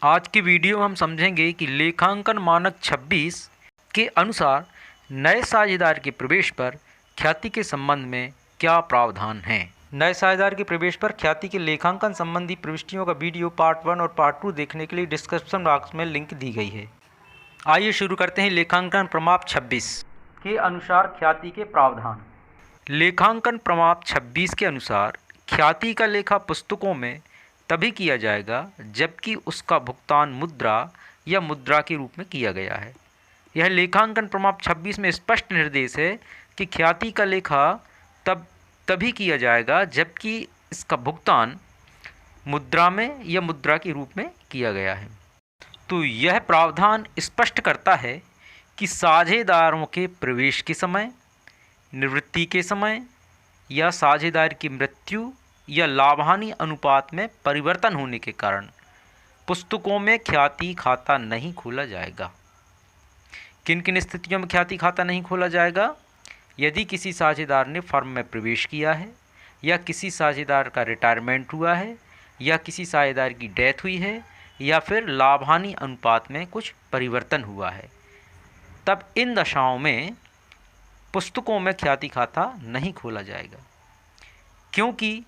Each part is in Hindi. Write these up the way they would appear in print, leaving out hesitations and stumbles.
आज की वीडियो में हम समझेंगे कि लेखांकन मानक 26 के अनुसार नए साझेदार के प्रवेश पर ख्याति के संबंध में क्या प्रावधान है। नए साझेदार के प्रवेश पर ख्याति के लेखांकन संबंधी प्रविष्टियों का वीडियो पार्ट 1 और पार्ट 2 देखने के लिए डिस्क्रिप्शन बॉक्स में लिंक दी गई है। आइए शुरू करते हैं लेखांकन प्रमाप 26 के अनुसार ख्याति के प्रावधान। लेखांकन प्रमाप 26 के अनुसार ख्याति का लेखा पुस्तकों में तभी किया जाएगा जबकि उसका भुगतान मुद्रा या मुद्रा के रूप में किया गया है। यह लेखांकन प्रमाप 26 में स्पष्ट निर्देश है कि ख्याति का लेखा तभी किया जाएगा जबकि इसका भुगतान मुद्रा में या मुद्रा के रूप में किया गया है। तो यह प्रावधान स्पष्ट करता है कि साझेदारों के प्रवेश के समय, निवृत्ति के समय या साझेदार की मृत्यु या लाभहानि अनुपात में परिवर्तन होने के कारण पुस्तकों में ख्याति खाता नहीं खोला जाएगा। किन किन स्थितियों में ख्याति खाता नहीं खोला जाएगा? यदि किसी साझेदार ने फर्म में प्रवेश किया है, या किसी साझेदार का रिटायरमेंट हुआ है, या किसी साझेदार की डेथ हुई है, या फिर लाभहानि अनुपात में कुछ परिवर्तन हुआ है, तब इन दशाओं में पुस्तकों में ख्याति खाता नहीं खोला जाएगा। क्योंकि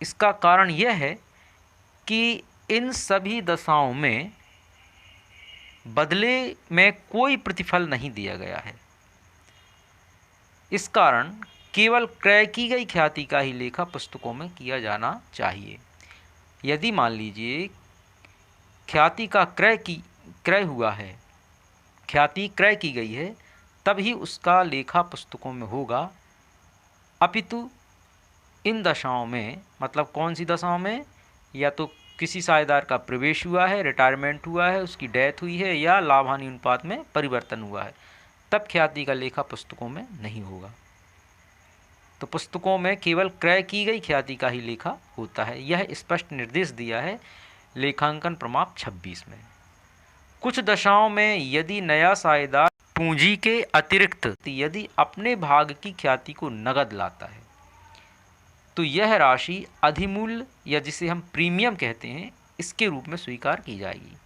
इसका कारण यह है कि इन सभी दशाओं में बदले में कोई प्रतिफल नहीं दिया गया है। इस कारण केवल क्रय की गई ख्याति का ही लेखा पुस्तकों में किया जाना चाहिए। यदि मान लीजिए ख्याति का क्रय हुआ है, ख्याति क्रय की गई है, तब ही उसका लेखा पुस्तकों में होगा। अपितु इन दशाओं में, मतलब कौन सी दशाओं में? या तो किसी साझेदार का प्रवेश हुआ है, रिटायरमेंट हुआ है, उसकी डेथ हुई है, या लाभहानि अनुपात में परिवर्तन हुआ है, तब ख्याति का लेखा पुस्तकों में नहीं होगा। तो पुस्तकों में केवल क्रय की गई ख्याति का ही लेखा होता है। यह स्पष्ट निर्देश दिया है लेखांकन प्रमाप 26 में। कुछ दशाओं में यदि नया साझेदार पूंजी के अतिरिक्त यदि अपने भाग की ख्याति को नगद लाता है, तो यह राशि अधिमूल्य या जिसे हम प्रीमियम कहते हैं, इसके रूप में स्वीकार की जाएगी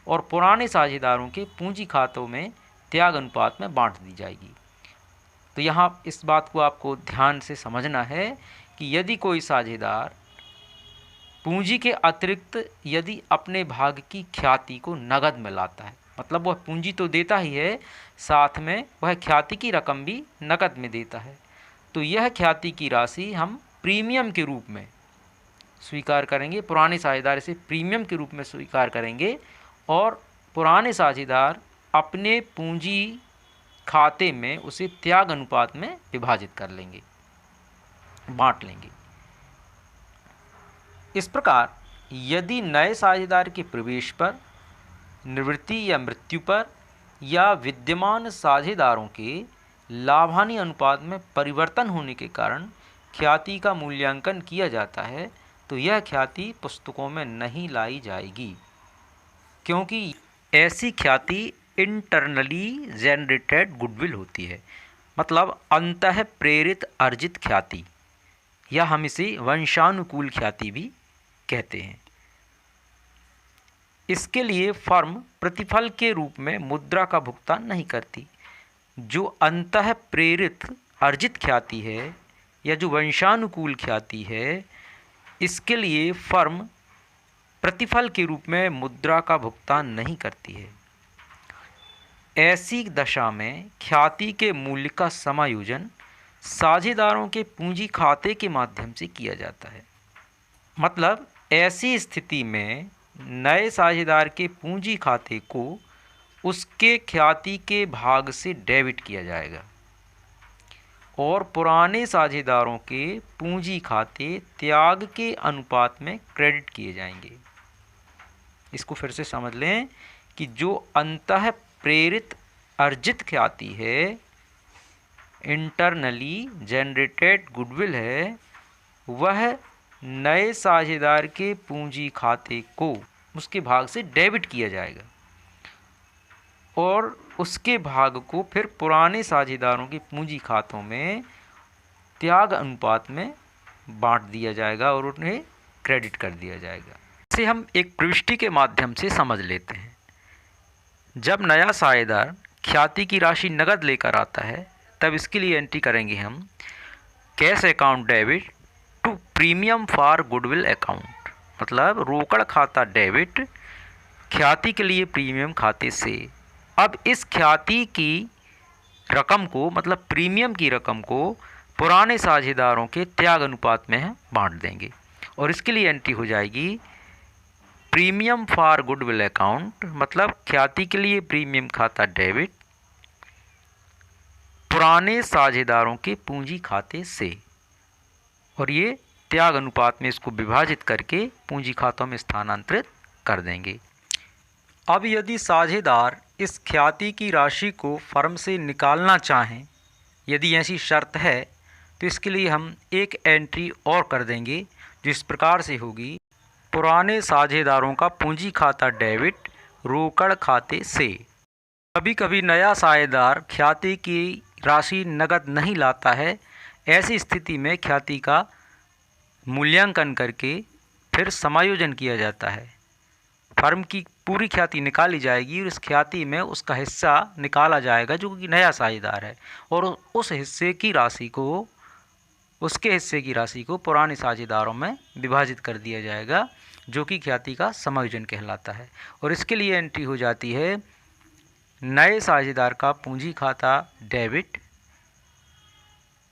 और पुराने साझेदारों के पूंजी खातों में त्याग अनुपात में बांट दी जाएगी। तो यहाँ इस बात को आपको ध्यान से समझना है कि यदि कोई साझेदार पूंजी के अतिरिक्त यदि अपने भाग की ख्याति को नगद में लाता है, मतलब वह पूंजी तो देता ही है, साथ में वह ख्याति की रकम भी नकद में देता है, तो यह ख्याति की राशि हम प्रीमियम के रूप में स्वीकार करेंगे। पुराने साझेदार इसे प्रीमियम के रूप में स्वीकार करेंगे और पुराने साझेदार अपने पूंजी खाते में उसे त्याग अनुपात में विभाजित कर लेंगे, बांट लेंगे। इस प्रकार यदि नए साझेदार के प्रवेश पर, निवृत्ति या मृत्यु पर, या विद्यमान साझेदारों के लाभहानि अनुपात में परिवर्तन होने के कारण ख्याति का मूल्यांकन किया जाता है, तो यह ख्याति पुस्तकों में नहीं लाई जाएगी, क्योंकि ऐसी ख्याति इंटरनली जनरेटेड गुडविल होती है, मतलब अंतः प्रेरित अर्जित ख्याति, या हम इसे वंशानुकूल ख्याति भी कहते हैं। इसके लिए फर्म प्रतिफल के रूप में मुद्रा का भुगतान नहीं करती। जो अंतः प्रेरित अर्जित ख्याति है या जो वंशानुकूल ख्याति है, इसके लिए फर्म प्रतिफल के रूप में मुद्रा का भुगतान नहीं करती है। ऐसी दशा में ख्याति के मूल्य का समायोजन साझेदारों के पूंजी खाते के माध्यम से किया जाता है। मतलब ऐसी स्थिति में नए साझेदार के पूंजी खाते को उसके ख्याति के भाग से डेबिट किया जाएगा और पुराने साझेदारों के पूंजी खाते त्याग के अनुपात में क्रेडिट किए जाएंगे। इसको फिर से समझ लें कि जो अंतः प्रेरित अर्जित ख्याति है, इंटरनली जनरेटेड गुडविल है, वह नए साझेदार के पूंजी खाते को उसके भाग से डेबिट किया जाएगा और उसके भाग को फिर पुराने साझेदारों के पूंजी खातों में त्याग अनुपात में बांट दिया जाएगा और उन्हें क्रेडिट कर दिया जाएगा। इसे हम एक प्रविष्टि के माध्यम से समझ लेते हैं। जब नया साझेदार ख्याति की राशि नकद लेकर आता है तब इसके लिए एंट्री करेंगे हम cash account debit to premium for goodwill account, मतलब रोकड़ खाता डेबिट ख्याति के लिए प्रीमियम खाते से। अब इस ख्याति की रकम को, मतलब प्रीमियम की रकम को पुराने साझेदारों के त्याग अनुपात में बांट देंगे और इसके लिए एंट्री हो जाएगी प्रीमियम फॉर गुडविल अकाउंट, मतलब ख्याति के लिए प्रीमियम खाता डेबिट पुराने साझेदारों के पूंजी खाते से, और ये त्याग अनुपात में इसको विभाजित करके पूंजी खातों में स्थानांतरित कर देंगे। अब यदि साझेदार इस ख्याति की राशि को फर्म से निकालना चाहें, यदि ऐसी शर्त है, तो इसके लिए हम एक एंट्री और कर देंगे जो इस प्रकार से होगी पुराने साझेदारों का पूंजी खाता डेबिट रोकड़ खाते से। कभी कभी नया साझेदार ख्याति की राशि नकद नहीं लाता है, ऐसी स्थिति में ख्याति का मूल्यांकन करके फिर समायोजन किया जाता है। फर्म की पूरी ख्याति निकाली जाएगी और इस ख्याति में उसका हिस्सा निकाला जाएगा जो कि नया साझेदार है, और उस हिस्से की राशि को, उसके हिस्से की राशि को पुराने साझेदारों में विभाजित कर दिया जाएगा जो कि ख्याति का समायोजन कहलाता है। और इसके लिए एंट्री हो जाती है नए साझेदार का पूंजी खाता डेबिट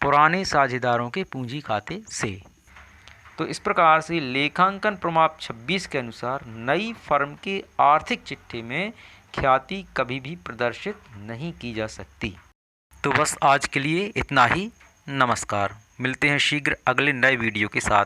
पुराने साझेदारों के पूंजी खाते से। तो इस प्रकार से लेखांकन प्रमाप 26 के अनुसार नई फर्म के आर्थिक चिट्ठे में ख्याति कभी भी प्रदर्शित नहीं की जा सकती। तो बस आज के लिए इतना ही। नमस्कार। मिलते हैं शीघ्र अगले नए वीडियो के साथ।